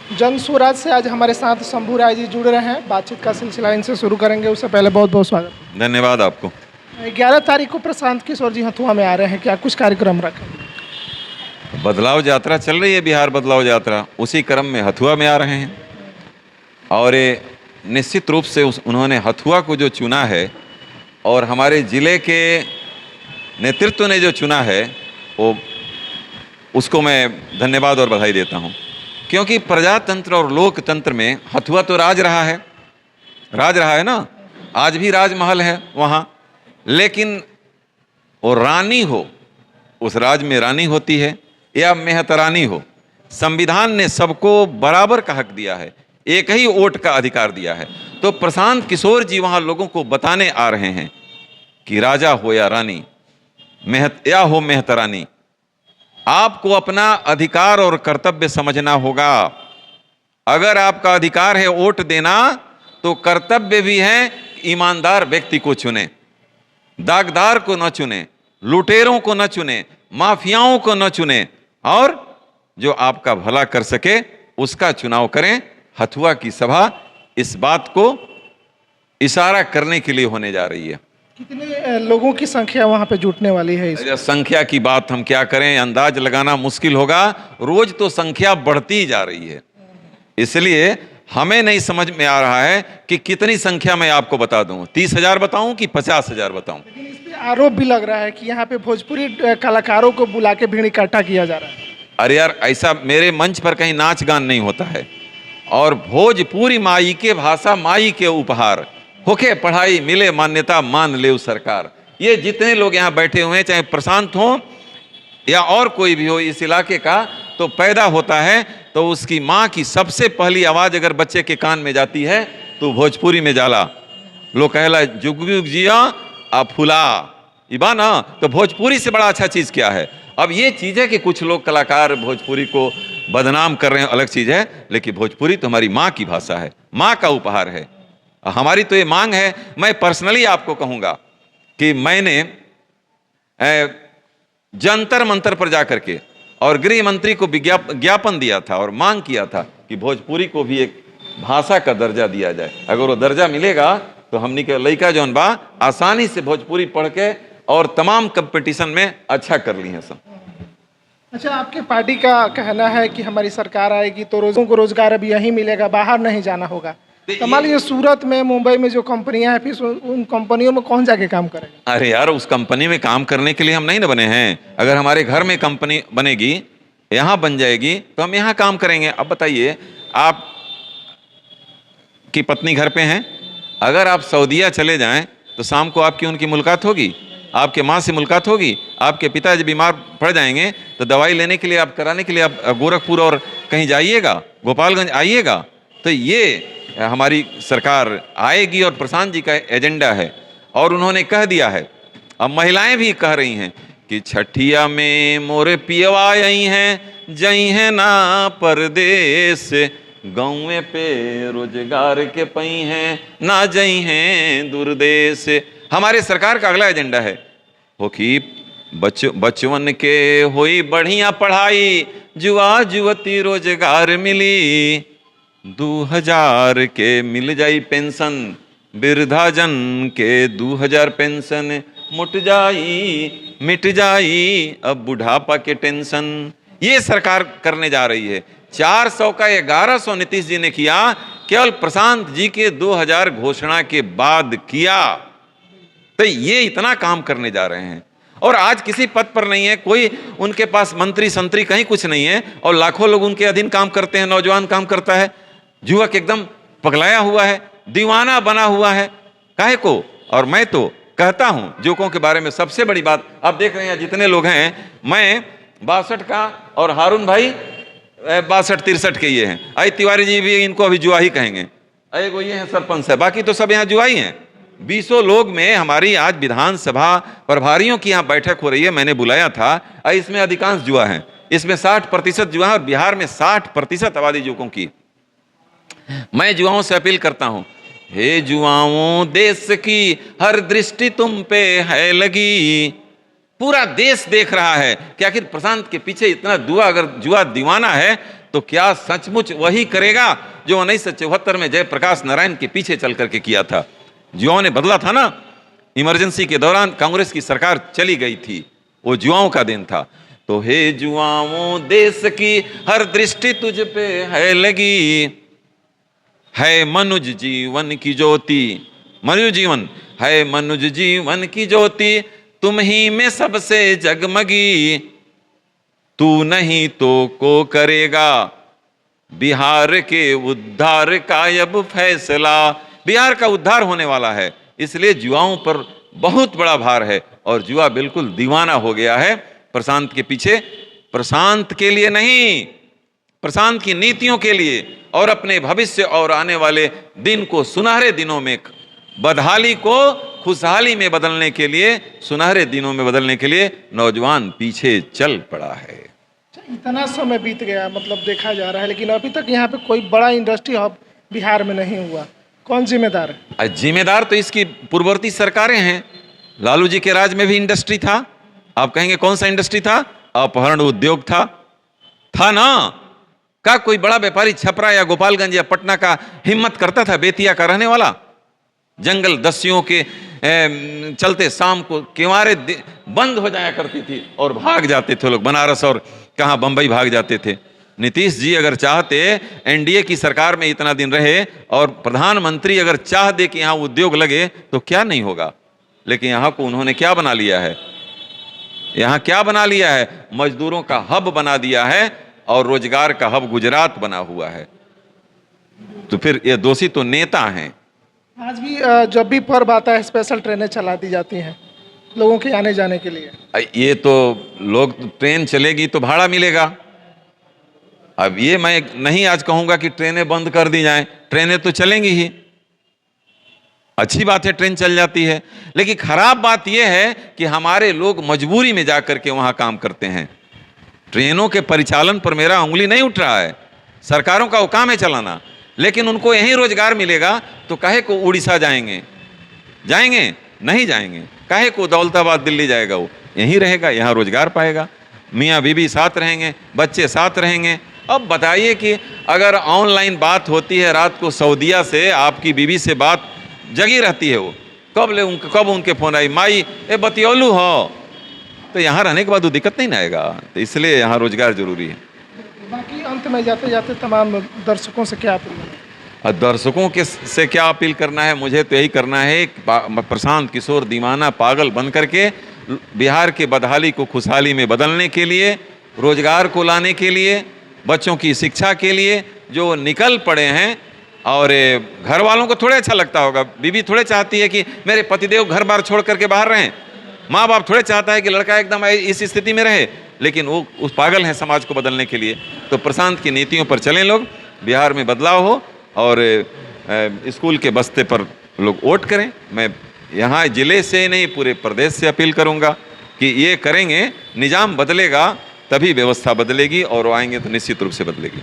जन स्वराज से आज हमारे साथ शंभू राय जी जुड़ रहे हैं। बातचीत का सिलसिला इनसे शुरू करेंगे, उससे पहले बहुत बहुत स्वागत। धन्यवाद आपको। 11 तारीख को प्रशांत किशोर जी हथुआ में आ रहे हैं, क्या कुछ कार्यक्रम रखें? बदलाव यात्रा चल रही है, बिहार बदलाव यात्रा, उसी क्रम में हथुआ में आ रहे हैं और ये निश्चित रूप से उन्होंने हथुआ को जो चुना है और हमारे ज़िले के नेतृत्व ने जो चुना है वो उसको मैं धन्यवाद और बधाई देता हूँ, क्योंकि प्रजातंत्र और लोकतंत्र में हथुआ तो राज रहा है ना। आज भी राजमहल है वहाँ, लेकिन वो रानी हो, उस राज में रानी होती है या मेहतरानी हो, संविधान ने सबको बराबर का हक दिया है, एक ही वोट का अधिकार दिया है। तो प्रशांत किशोर जी वहाँ लोगों को बताने आ रहे हैं कि राजा हो या रानी, या हो मेहतरानी, आपको अपना अधिकार और कर्तव्य समझना होगा। अगर आपका अधिकार है वोट देना, तो कर्तव्य भी है ईमानदार व्यक्ति को चुने, दागदार को न चुने, लुटेरों को न चुने, माफियाओं को न चुने, और जो आपका भला कर सके उसका चुनाव करें। हथुआ की सभा इस बात को इशारा करने के लिए होने जा रही है। कितने लोगों की संख्या वहाँ पे जुटने वाली है? संख्या की बात हम क्या करें, अंदाज लगाना मुश्किल होगा। रोज तो संख्या बढ़ती ही जा रही है, इसलिए हमें नहीं समझ में आ रहा है कि कितनी संख्या मैं आपको बता दूं। 30,000 बताऊं कि 50,000 बताऊं? लेकिन इस पे आरोप भी लग रहा है कि यहाँ पे भोजपुरी कलाकारों को बुला के भीड़ इकट्ठा किया जा रहा है। अरे यार, ऐसा मेरे मंच पर कहीं नाच गान नहीं होता है। और भोजपुरी माई के भाषा, माई के उपहार, होके पढ़ाई मिले मान्यता, मान ले सरकार। ये जितने लोग यहाँ बैठे हुए हैं, चाहे प्रशांत हो या और कोई भी हो इस इलाके का, तो पैदा होता है तो उसकी माँ की सबसे पहली आवाज़ अगर बच्चे के कान में जाती है तो भोजपुरी में जाला। लोग कहला जुग जुग जिया आ फुला इबा ना, तो भोजपुरी से बड़ा अच्छा चीज़ क्या है। अब ये चीज़ है कि कुछ लोग कलाकार भोजपुरी को बदनाम कर रहे हैं, अलग चीज़ है, लेकिन भोजपुरी तो हमारी माँ की भाषा है, माँ का उपहार है। हमारी तो ये मांग है। मैं पर्सनली आपको कहूँगा कि मैंने जंतर मंतर पर जाकर के और गृह मंत्री को ज्ञापन दिया था और मांग किया था कि भोजपुरी को भी एक भाषा का दर्जा दिया जाए। अगर वो दर्जा मिलेगा तो हमनी के लड़का जौन बा आसानी से भोजपुरी पढ़ के और तमाम कंपटीशन में अच्छा कर ली है सब। अच्छा, आपके पार्टी का कहना है कि हमारी सरकार आएगी तो लोगों को रोजगार अब यहीं मिलेगा, बाहर नहीं जाना होगा। तो मान लीजिए सूरत में, मुंबई में जो कंपनियां हैं, फिर उन कंपनियों में कौन जाके काम करेगा? अरे यार, उस कंपनी में काम करने के लिए हम नहीं ना बने हैं। अगर हमारे घर में कंपनी बनेगी, यहाँ बन जाएगी, तो हम यहाँ काम करेंगे। अब बताइए, आप की पत्नी घर पे हैं, अगर आप सऊदीया चले जाएं तो शाम को आपकी उनकी मुलाकात होगी, आपके माँ से मुलाकात होगी। आपके पिताजी बीमार पड़ जाएंगे तो दवाई लेने के लिए, आप कराने के लिए आप गोरखपुर और कहीं जाइएगा, गोपालगंज आइएगा। तो ये हमारी सरकार आएगी और प्रशांत जी का एजेंडा है। और उन्होंने कह दिया है, अब महिलाएं भी कह रही हैं कि छठिया में मोरे पियवा आई हैं, जई हैं ना परदेश, गाँव पे रोजगार के पई हैं, ना जई हैं दूरदेश। हमारे सरकार का अगला एजेंडा है हो कि बचवन के होई बढ़िया पढ़ाई, जुआ जुवती रोजगार मिली, 2000 के मिल जाई पेंशन, वृद्धाजन के 2000 पेंशन, मिट जाई अब बुढ़ापा के टेंशन। ये सरकार करने जा रही है। 400 का 1100 नीतीश जी ने किया, केवल प्रशांत जी के 2000 घोषणा के बाद किया। तो ये इतना काम करने जा रहे हैं। और आज किसी पद पर नहीं है, कोई उनके पास मंत्री संतरी कहीं कुछ नहीं है, और लाखों लोग उनके अधीन काम करते हैं। नौजवान काम करता है, युवक एकदम पगलाया हुआ है, दीवाना बना हुआ है, काहे को। और मैं तो कहता हूं युवकों के बारे में सबसे बड़ी बात, आप देख रहे हैं जितने लोग हैं, मैं 62 का और हारून भाई 62-63 के ये हैं। आई तिवारी जी भी, इनको अभी जुआ ही कहेंगे। वो ये है सरपंच है, बाकी तो सब यहाँ जुआ ही हैं। 20 लोग में हमारी आज विधानसभा प्रभारियों की यहाँ बैठक हो रही है, मैंने बुलाया था। इसमें अधिकांश जुआ है, इसमें 60% जुआ है, और बिहार में 60% आबादी युवकों की। मैं युवाओं से अपील करता हूं, हे युवाओं, देश की हर दृष्टि तुम पे है लगी। पूरा देश देख रहा है कि आखिर प्रशांत के पीछे इतना जुआ, अगर जुआ दीवाना है तो क्या सचमुच वही करेगा जो 1974 में जयप्रकाश नारायण के पीछे चल करके किया था? युवाओं ने बदला था ना। इमरजेंसी के दौरान कांग्रेस की सरकार चली गई थी, वो युवाओं का दिन था। तो हे युवाओं, देश की हर दृष्टि तुझ पे है लगी, है मनुज जीवन की ज्योति, मनुज जीवन है मनुज जीवन की ज्योति, तुम ही में सबसे जगमगी, तू नहीं तो को करेगा बिहार के उद्धार का अब फैसला। बिहार का उद्धार होने वाला है, इसलिए युवाओं पर बहुत बड़ा भार है और युवा बिल्कुल दीवाना हो गया है प्रशांत के पीछे। प्रशांत के लिए नहीं, प्रशांत की नीतियों के लिए और अपने भविष्य और आने वाले दिन को सुनहरे दिनों में, बदहाली को खुशहाली में बदलने के लिए, सुनहरे दिनों में बदलने के लिए नौजवान पीछे चल पड़ा है। इतना समय बीत गया, मतलब देखा जा रहा है, लेकिन अभी तक यहाँ पे कोई बड़ा इंडस्ट्री हब बिहार में नहीं हुआ। कौन जिम्मेदार है? जिम्मेदार तो इसकी पूर्ववर्ती सरकारें हैं। लालू जी के राज में भी इंडस्ट्री था। आप कहेंगे कौन सा इंडस्ट्री था? अपहरण उद्योग था ना। का कोई बड़ा व्यापारी छपरा या गोपालगंज या पटना का हिम्मत करता था? बेतिया का रहने वाला जंगल दस्युओं के चलते शाम को किवारे बंद हो जाया करती थी और भाग जाते थे लोग, बनारस और कहाँ बंबई भाग जाते थे। नीतीश जी अगर चाहते, एनडीए की सरकार में इतना दिन रहे और प्रधानमंत्री अगर चाह दे कि यहाँ उद्योग लगे तो क्या नहीं होगा। लेकिन यहाँ को उन्होंने क्या बना लिया है? यहाँ क्या बना लिया है? मजदूरों का हब बना दिया है और रोजगार का हब गुजरात बना हुआ है। तो फिर ये दोषी तो नेता हैं। आज भी जब भी पर्व आता है स्पेशल ट्रेनें चला दी जाती हैं लोगों के आने जाने के लिए। ये तो लोग, ट्रेन चलेगी तो भाड़ा मिलेगा। अब ये मैं नहीं आज कहूंगा कि ट्रेनें बंद कर दी जाएं, ट्रेनें तो चलेंगी ही, अच्छी बात है ट्रेन चल जाती है। लेकिन खराब बात यह है कि हमारे लोग मजबूरी में जाकर के वहां काम करते हैं। ट्रेनों के परिचालन पर मेरा उंगली नहीं उठ रहा है, सरकारों का वो काम है चलाना, लेकिन उनको यहीं रोजगार मिलेगा तो काहे को उड़ीसा जाएंगे? नहीं जाएंगे। काहे को दौलताबाद दिल्ली जाएगा? वो यहीं रहेगा, यहाँ रोजगार पाएगा, मियाँ बीबी साथ रहेंगे, बच्चे साथ रहेंगे। अब बताइए कि अगर ऑनलाइन बात होती है रात को सऊदिया से, आपकी बीबी से बात जगी रहती है, वो कब उनके फोन आई, माई ए बतियोलू हो, तो यहाँ रहने के बाद वो दिक्कत नहीं ना आएगा। तो इसलिए यहाँ रोजगार जरूरी है। बाकी अंत में जाते जाते तमाम दर्शकों से क्या अपील है? दर्शकों के से क्या अपील करना है? मुझे तो यही करना है, प्रशांत किशोर दीवाना पागल बन करके बिहार के बदहाली को खुशहाली में बदलने के लिए, रोजगार को लाने के लिए, बच्चों की शिक्षा के लिए जो निकल पड़े हैं। और घर वालों को थोड़े अच्छा लगता होगा, बीवी थोड़े चाहती है कि मेरे पतिदेव घर बार छोड़ करके बाहर रहें, माँ बाप थोड़े चाहता है कि लड़का एकदम इस स्थिति में रहे, लेकिन वो उस पागल हैं समाज को बदलने के लिए। तो प्रशांत की नीतियों पर चलें लोग, बिहार में बदलाव हो और स्कूल के बस्ते पर लोग वोट करें। मैं यहाँ जिले से नहीं पूरे प्रदेश से अपील करूँगा कि ये करेंगे, निज़ाम बदलेगा तभी व्यवस्था बदलेगी और आएंगे तो निश्चित रूप से बदलेगी।